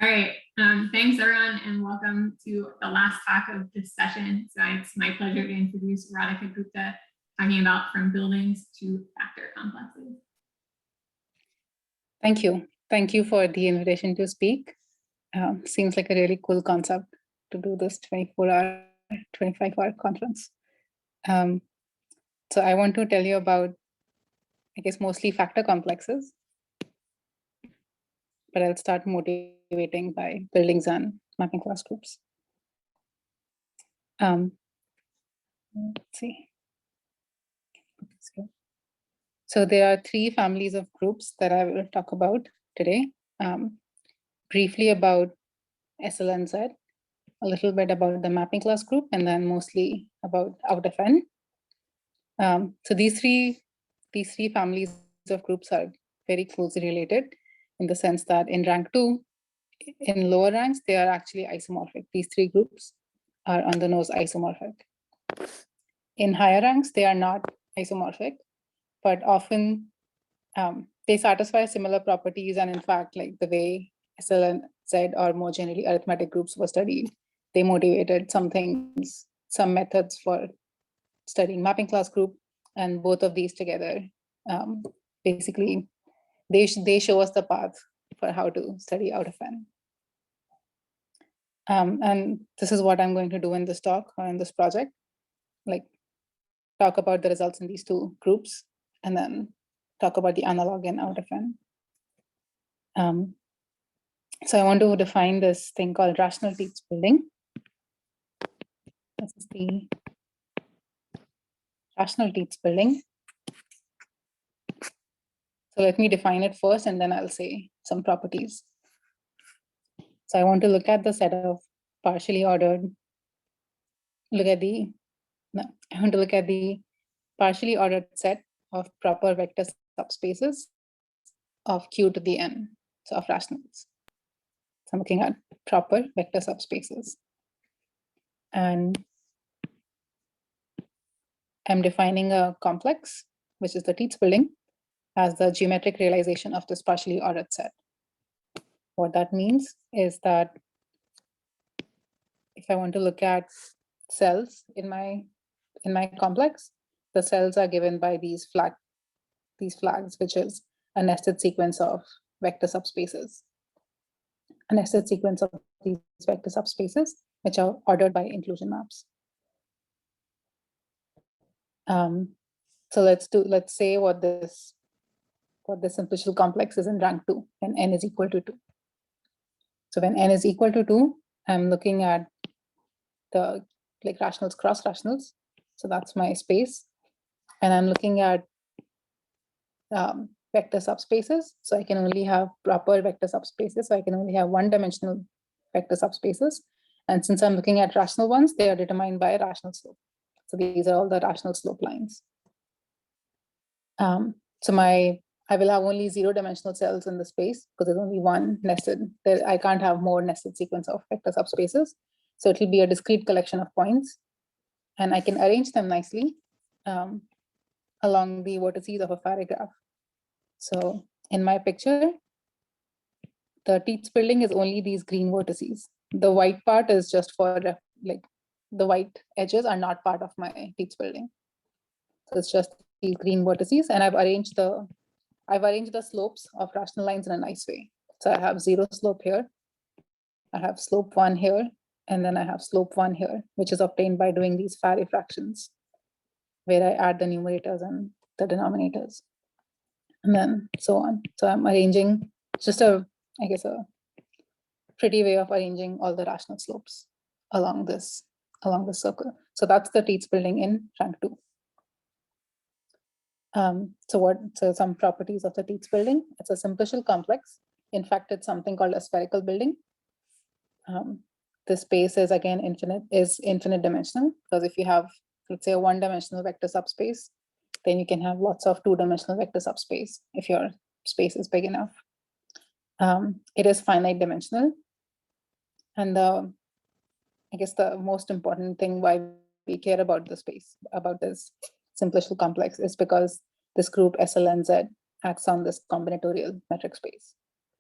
All right, thanks everyone and welcome to the last talk of this session. So it's my pleasure to introduce Radhika Gupta talking about from buildings to factor complexes. Thank you. Thank you for the invitation to speak. Seems like a really cool concept to do this 24-hour, 25-hour conference. So I want to tell you about, I guess, mostly factor complexes, but I'll start motivating by buildings and mapping class groups. Let's see. So there are three families of groups that I will talk about today. Briefly about SLNZ, a little bit about the mapping class group, and then mostly about out of N. So these three families of groups are very closely related in the sense that in rank 2, in lower ranks, they are actually isomorphic. These three groups are on the nose isomorphic. In higher ranks, they are not isomorphic, but often they satisfy similar properties. And in fact, like the way SLNZ or more generally arithmetic groups were studied, they motivated some things, some methods for studying mapping class group, and both of these together, basically, they show us the path for how to study out of N. And this is what I'm going to do in this talk or in this project, like talk about the results in these two groups, and then talk about the analog in out of N. So I want to define this thing called rational Tits building. This is the rational Tits building. So let me define it first, and then I'll say some properties. So I want to look at the set of partially ordered, I want to look at the partially ordered set of proper vector subspaces of Q to the N, so of rationals. So I'm looking at proper vector subspaces. And I'm defining a complex, which is the Tits building, as the geometric realization of this partially ordered set. What that means is that if I want to look at cells in my complex, the cells are given by these flags, which is a nested sequence of vector subspaces. A nested sequence of these vector subspaces, which are ordered by inclusion maps. So let's say what this simplicial complex is in rank 2 when n is equal to 2. So when n is equal to 2, I'm looking at the rationals cross rationals. So that's my space. And I'm looking at vector subspaces. So I can only have proper vector subspaces. So I can only have one-dimensional vector subspaces. And since I'm looking at rational ones, they are determined by a rational slope. So these are all the rational slope lines. So I will have only 0-dimensional cells in the space because there's only one nested. I can't have more nested sequence of vector subspaces. So it will be a discrete collection of points. And I can arrange them nicely along the vertices of a Faraday graph. So in my picture, the Tits building is only these green vertices. The white part is just for the white edges are not part of my Tits building. So it's just these green vertices, and I've arranged the slopes of rational lines in a nice way. So I have 0 slope here, I have slope 1 here, and then I have slope 1 here, which is obtained by doing these Faraday fractions, where I add the numerators and the denominators, and then so on. So I'm arranging just I guess a pretty way of arranging all the rational slopes along this circle. So that's the Tits building in rank 2. So some properties of the Tits building. It's a simplicial complex. In fact, it's something called a spherical building. The space is again infinite dimensional, because if you have, let's say, a 1-dimensional vector subspace, then you can have lots of 2-dimensional vector subspace if your space is big enough. It is finite dimensional. And I guess the most important thing why we care about the space, about this simplicial complex, is because this group SLNZ acts on this combinatorial metric space.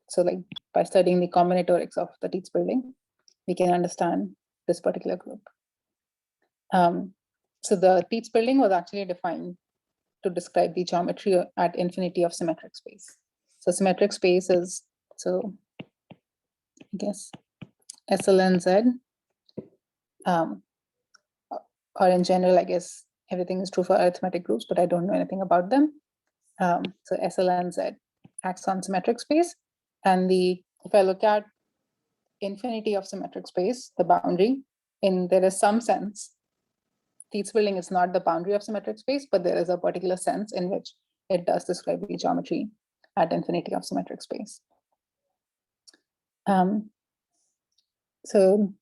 So like by studying the combinatorics of the Tits building, we can understand this particular group. So the Tits building was actually defined to describe the geometry at infinity of symmetric space. So symmetric space is, so I guess SLNZ, or in general, I guess everything is true for arithmetic groups, but I don't know anything about them. So SLNZ acts on symmetric space. And if I look at infinity of symmetric space, the boundary, there is some sense, Tits building is not the boundary of symmetric space, but there is a particular sense in which it does describe the geometry at infinity of symmetric space. So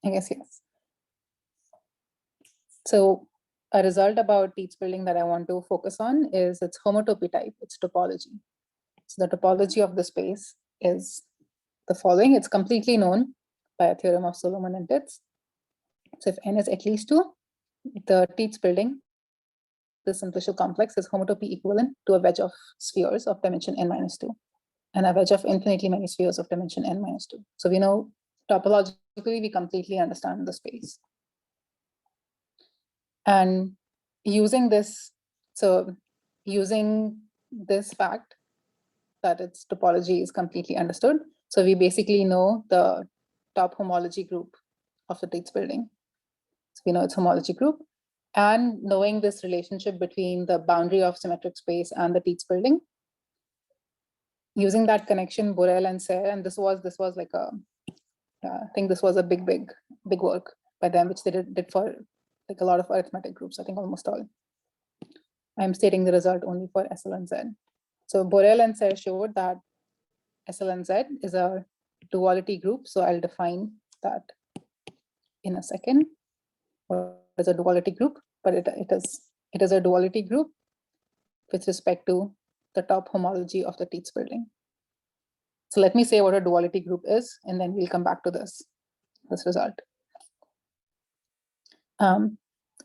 I guess, yes. So a result about Tits building that I want to focus on is its homotopy type, its topology. So the topology of the space is the following. It's completely known by a theorem of Solomon and Tits. So if n is at least 2, the Tits building, the simplicial complex, is homotopy equivalent to a wedge of spheres of dimension n minus 2 and a wedge of infinitely many spheres of dimension n minus 2. So we know topologically we completely understand the space. And using this, so using this fact that its topology is completely understood, so we basically know the top homology group of the Tits building. So we know its homology group, and knowing this relationship between the boundary of symmetric space and the Tits building, using that connection, Borel and Serre, and this was like I think this was a big work by them, which they did for like a lot of arithmetic groups, I think almost all. I'm stating the result only for SL and Z. So Borel and Serre showed that SL and Z is a duality group. So I'll define that in a second. What is a duality group? But it is a duality group with respect to the top homology of the Tits building. So let me say what a duality group is, and then we'll come back to this result.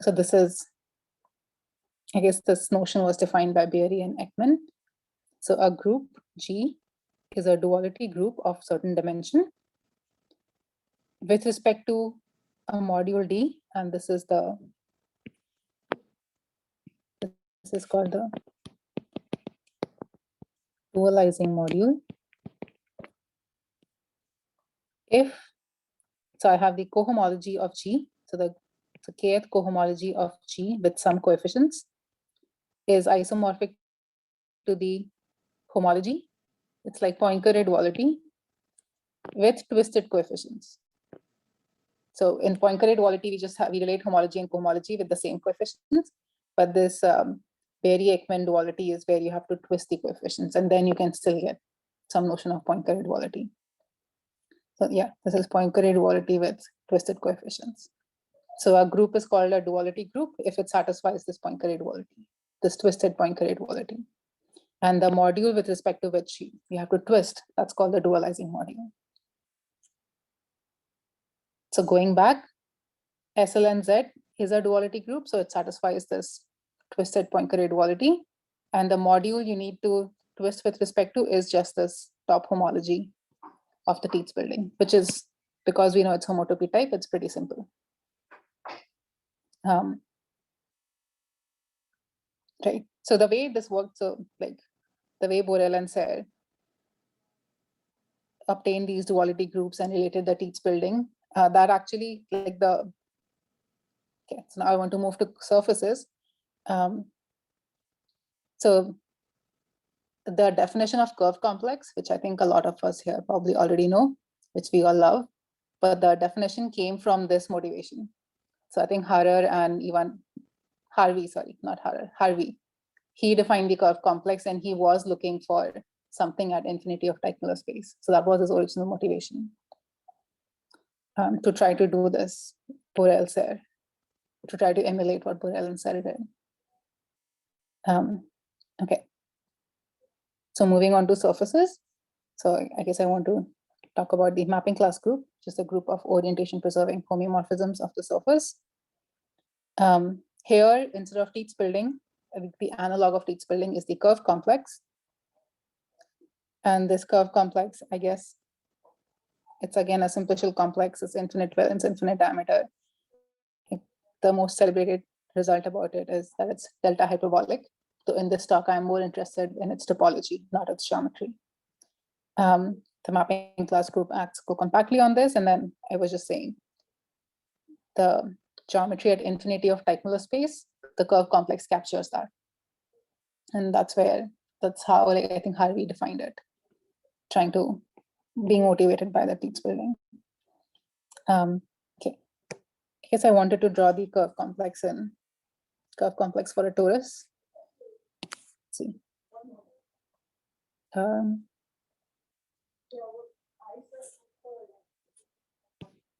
So this is, I guess this notion was defined by Beery and Ekman. So a group G is a duality group of certain dimension with respect to a module D, and this is called the dualizing module. So I have the cohomology of G, so the kth cohomology of G with some coefficients is isomorphic to the homology. It's like Poincare duality with twisted coefficients. So in Poincare duality, we relate homology and cohomology with the same coefficients, but this Beery-Ekman duality is where you have to twist the coefficients, and then you can still get some notion of Poincare duality. So yeah, this is Poincare duality with twisted coefficients. So a group is called a duality group if it satisfies this Poincare duality, this twisted Poincare duality. And the module with respect to which you have to twist, that's called the dualizing module. So going back, SL and Z is a duality group, so it satisfies this twisted Poincare duality. And the module you need to twist with respect to is just this top homology of the Tits building, which is, because we know it's homotopy type, it's pretty simple. Right. So the way this worked, so like the way Borel and Serre obtained these duality groups and related the Tits building, that actually like the, okay, so now I want to move to surfaces. So the definition of curve complex, which I think a lot of us here probably already know, which we all love, but the definition came from this motivation. So I think Harvey, he defined the curve complex and he was looking for something at infinity of diagonal space. So that was his original motivation to try to do this Borel Serre, to try to emulate what Borel and Serre did. Okay. So moving on to surfaces. So I guess I want to talk about the mapping class group, which is a group of orientation preserving homeomorphisms of the surface. Here, instead of Tits building, the analog of Tits building is the curve complex. And this curve complex, I guess, it's again a simplicial complex. It's infinite valence, infinite diameter. The most celebrated result about it is that it's delta hyperbolic. So in this talk, I'm more interested in its topology, not its geometry. The mapping class group acts co-compactly on this. And then I was just saying the geometry at infinity of Teichmuller space, the curve complex captures that. And that's how like, I think Harvey defined it, trying to be motivated by the Tits building. Okay, I guess I wanted to draw the curve complex for a torus. Let's see.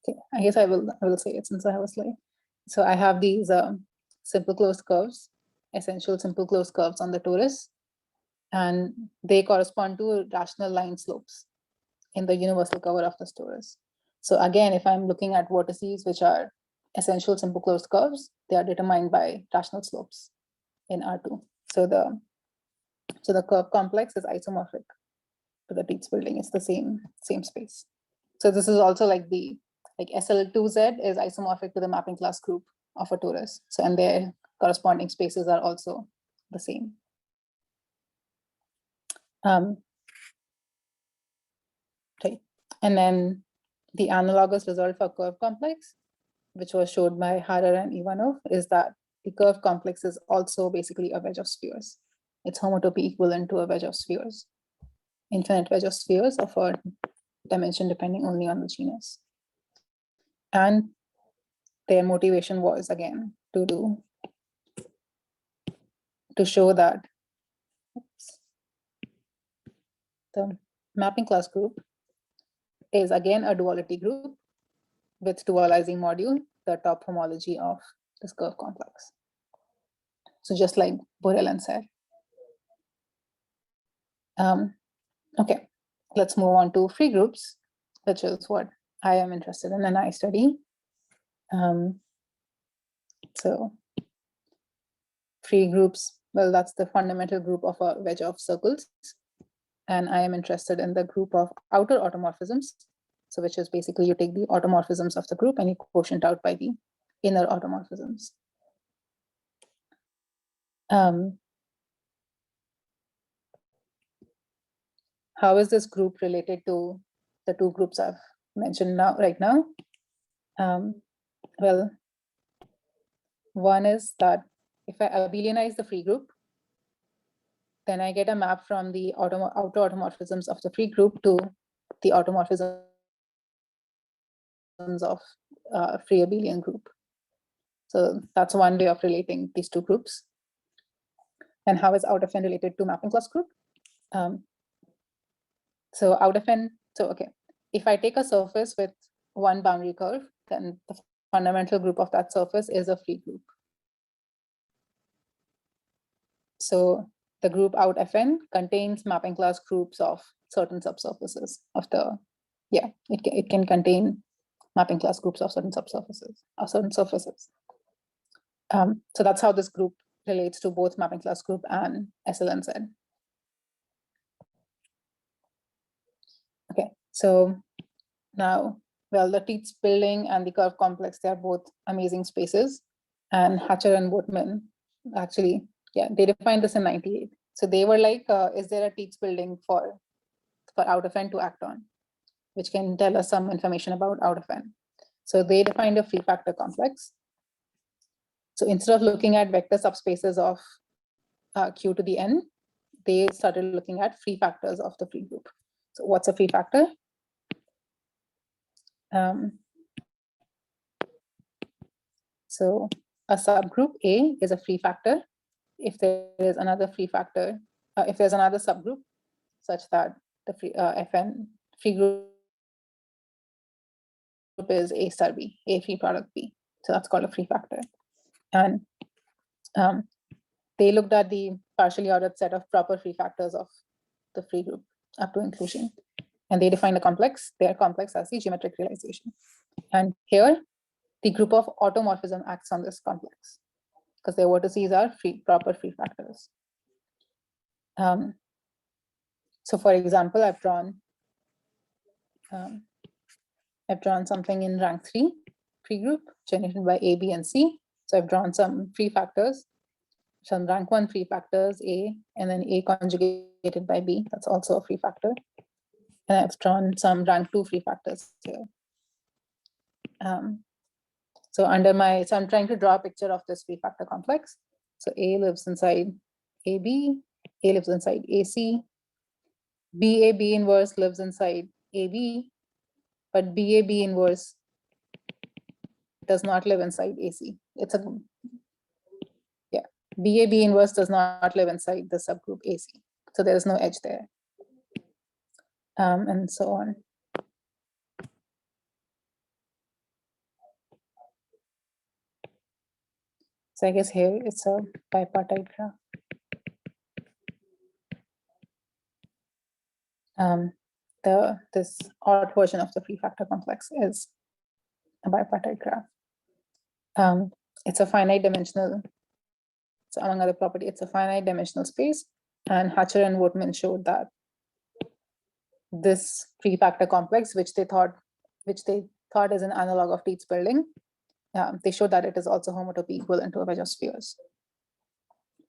Okay, I guess I will say it since I have a slide. So I have these simple closed curves, essential simple closed curves on the torus, and they correspond to rational line slopes in the universal cover of the torus. So again, if I'm looking at vortices which are essential simple closed curves, they are determined by rational slopes in R2. So the curve complex is isomorphic to the Tits building. It's the same space. So this is also like SL2Z is isomorphic to the mapping class group of a torus. So and their corresponding spaces are also the same. Okay. And then the analogous result for curve complex, which was showed by Harer and Ivanov, is that the curve complex is also basically a wedge of spheres. Its homotopy equivalent to a wedge of spheres, infinite wedge of spheres of a dimension depending only on the genus. And their motivation was again to show that the mapping class group is again a duality group with dualizing module, the top homology of this curve complex. So just like Borel said. Okay, let's move on to free groups, which is what I am interested in and I study. So free groups, well, that's the fundamental group of a wedge of circles. And I am interested in the group of outer automorphisms. So which is basically you take the automorphisms of the group and you quotient out by the inner automorphisms. How is this group related to the two groups I've mentioned right now? Well, one is that if I abelianize the free group, then I get a map from the outer automorphisms of the free group to the automorphisms of free abelian group. So that's one way of relating these two groups. And how is out of n related to mapping class group? So out of n, so okay, if I take a surface with one boundary curve, then the fundamental group of that surface is a free group. So the group out Fn contains mapping class groups of certain subsurfaces of the, yeah, it can contain mapping class groups of certain subsurfaces or certain surfaces. So that's how this group relates to both mapping class group and SL and Z. Okay, so now, well, the Tits building and the curve complex, they are both amazing spaces. And Hatcher and Boatman actually, yeah, they defined this in 98. So they were like, is there a Tits building for out of n to act on, which can tell us some information about out of n. So they defined a free factor complex. So instead of looking at vector subspaces of Q to the n, they started looking at free factors of the free group. So what's a free factor? So a subgroup A is a free factor if there is another free factor, if there's another subgroup such that the Fn free group is A star B, A free product B. So that's called a free factor. And they looked at the partially ordered set of proper free factors of the free group up to inclusion. And they defined a complex, their complex as the geometric realization. And here, the group of automorphism acts on this complex because their vertices are proper free factors. So for example, I've drawn something in rank 3 group generated by A, B, and C. So I've drawn some free factors, some rank 1 free factors, A, and then A conjugated by B. That's also a free factor. And I've drawn some rank 2 free factors here. So I'm trying to draw a picture of this free factor complex. So A lives inside AB, A lives inside AC, BAB inverse lives inside AB, but BAB inverse does not live inside AC. BAB inverse does not live inside the subgroup AC. So there is no edge there. And so on. So I guess here it's a bipartite graph. This odd version of the free factor complex is a bipartite graph. It's a finite dimensional, so among other property, it's a finite dimensional space. And Hatcher and Wortman showed that this free factor complex, which they thought is an analog of Tits building, they showed that it is also homotopy equivalent to a wedge of spheres.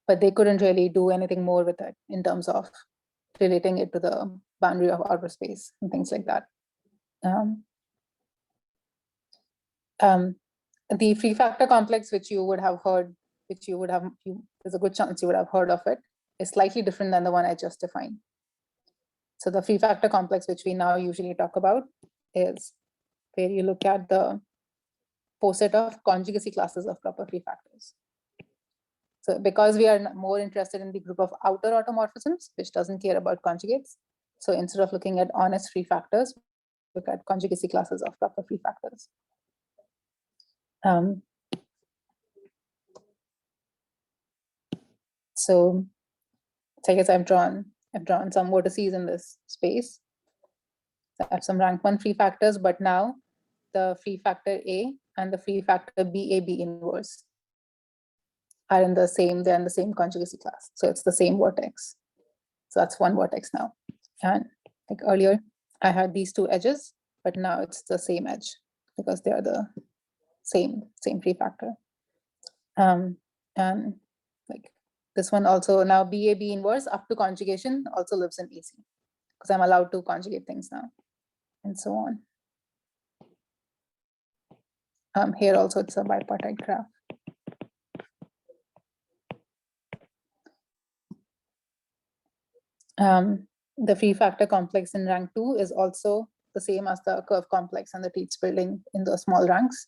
But they couldn't really do anything more with it in terms of relating it to the boundary of outer space and things like that. The free factor complex, which you would have heard, there's a good chance you would have heard of it, is slightly different than the one I just defined. So the free factor complex, which we now usually talk about, is where you look at the poset of conjugacy classes of proper free factors. So because we are more interested in the group of outer automorphisms, which doesn't care about conjugates, so instead of looking at honest free factors, look at conjugacy classes of proper free factors. So I guess I've drawn some vertices in this space. So I have some rank 1 free factors, but now the free factor A and the free factor BAB inverse are in the same, they're in the same conjugacy class. So it's the same vertex. So that's one vertex now. And like earlier, I had these two edges, but now it's the same edge because they are the same free factor. And like this one also, now BAB inverse up to conjugation also lives in AC because I'm allowed to conjugate things now, and so on. Here also it's a bipartite graph. The free factor complex in rank 2 is also the same as the curve complex and the Tits building in the small ranks.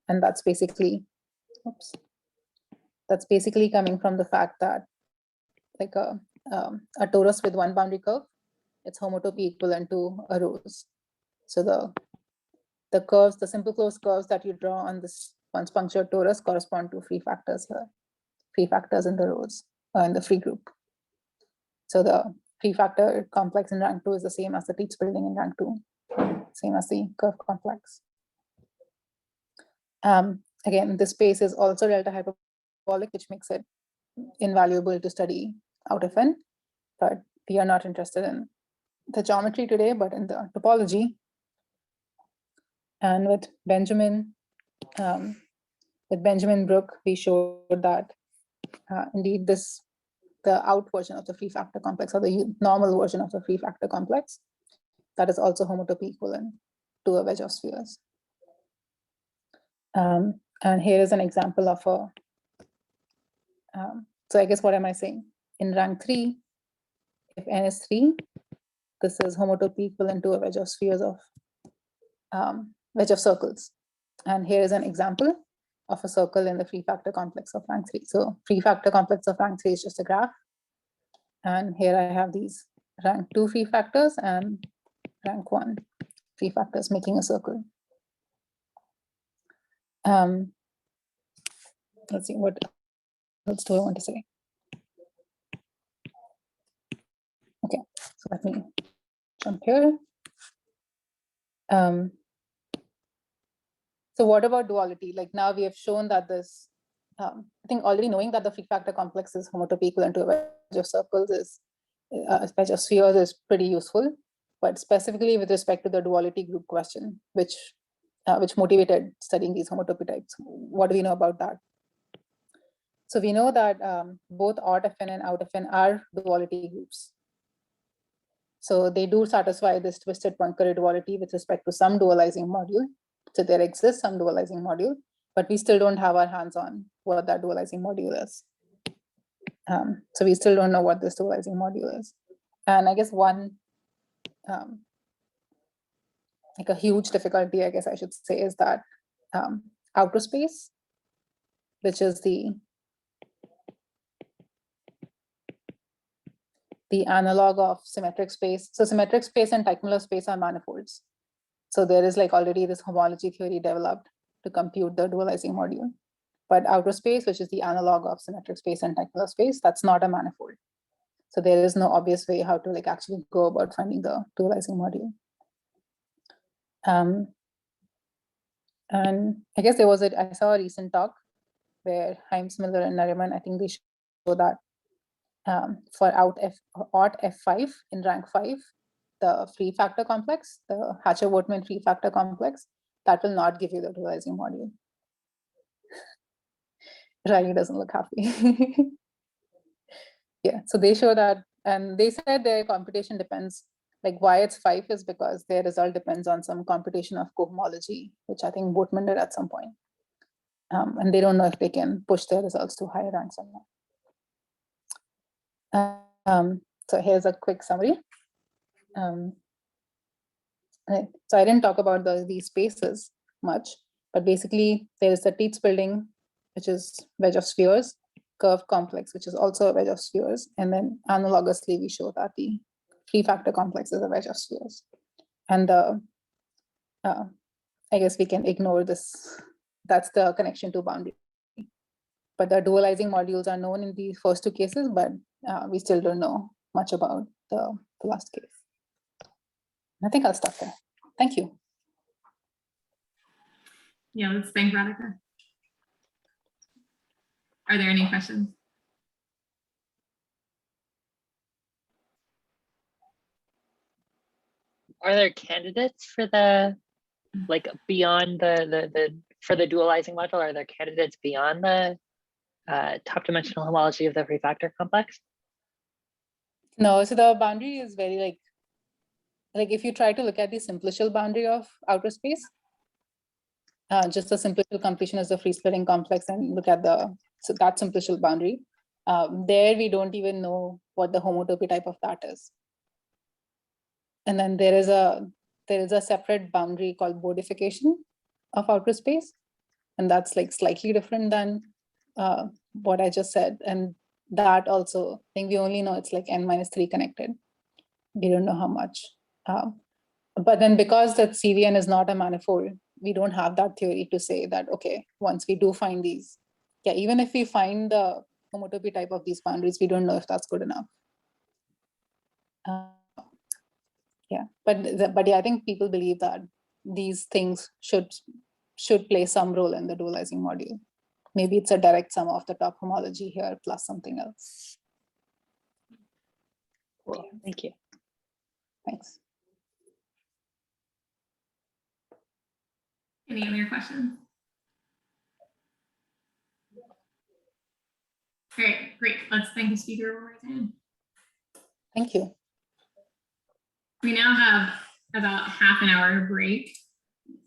And that's basically, that's basically coming from the fact that like a torus with one boundary curve, its homotopy equivalent to a rose. So the curves, the simple closed curves that you draw on this once punctured torus correspond to free factors here, free factors in the rows in the free group. So the free factor complex in rank 2 is the same as the Tits building in rank 2, same as the curve complex. Again, this space is also delta hyperbolic, which makes it invaluable to study out of N, but we are not interested in the geometry today, but in the topology. And with Benjamin Brück, we showed that indeed the out version of the free factor complex, or the normal version of the free factor complex, that is also homotopy equivalent to a wedge of spheres. And here is an example of a, so I guess what am I saying? In rank 3, if N is 3, this is homotopy equivalent to a wedge of spheres of, wedge of circles. And here is an example of a circle in the free factor complex of rank 3. So free factor complex of rank 3 is just a graph. And here I have these rank 2 free factors and rank 1 free factors making a circle. Let's see, what else do I want to say? Okay, so let me jump here. So what about duality? Like now we have shown that this, I think already knowing that the free factor complex is homotopy equivalent to a wedge of circles is wedge of spheres is pretty useful, but specifically with respect to the duality group question, which motivated studying these homotopy types. What do we know about that? So we know that both OutFN and OutFN are duality groups. So they do satisfy this twisted Poincare duality with respect to some dualizing module. So there exists some dualizing module, but we still don't have our hands on what that dualizing module is. So we still don't know what this dualizing module is. And I guess one, like a huge difficulty, I guess I should say, is that outer space, which is the analog of symmetric space. So symmetric space and Teichmuller space are manifolds. So there is like already this homology theory developed to compute the dualizing module. But outer space, which is the analog of symmetric space and Teichmuller space, that's not a manifold. So there is no obvious way how to like actually go about finding the dualizing module. And I guess I saw a recent talk where Heimsmiller and Nariman, I think they show that for OUT F5 in rank 5, the free factor complex, the Hatcher-Wortmann free factor complex, that will not give you the dualizing module. Riley doesn't look happy. Yeah, so they show that, and they said their computation depends, like why it's 5 is because their result depends on some computation of cohomology, which I think Wortmann did at some point. And they don't know if they can push their results to higher ranks or not. So here's a quick summary. Right. So I didn't talk about these spaces much, but basically there is the Tits building, which is wedge of spheres, curve complex, which is also a wedge of spheres, and then analogously we show that the free factor complex is a wedge of spheres. And I guess we can ignore this. That's the connection to boundary. But the dualizing modules are known in the first two cases, but we still don't know much about the last case. I think I'll stop there. Thank you. Yeah, let's thank Radhika. Are there any questions? Are there candidates for the, like beyond for the dualizing module? Are there candidates beyond the top dimensional homology of the free factor complex? No, so the boundary is very like if you try to look at the simplicial boundary of outer space, just the simplicial completion is the free splitting complex, and look at that simplicial boundary. There we don't even know what the homotopy type of that is. And then there is a separate boundary called bodification of outer space, and that's like slightly different than what I just said. And that also, I think we only know it's like n-3 connected. We don't know how much. But then because that CVN is not a manifold, we don't have that theory to say that, okay, once we do find these, yeah, even if we find the homotopy type of these boundaries, we don't know if that's good enough. Yeah, but yeah, I think people believe that these things should play some role in the dualizing module. Maybe it's a direct sum of the top homology here plus something else. Cool, thank you. Thanks. Any other questions? Great. Let's thank the speaker one more time. Thank you. We now have about half an hour break.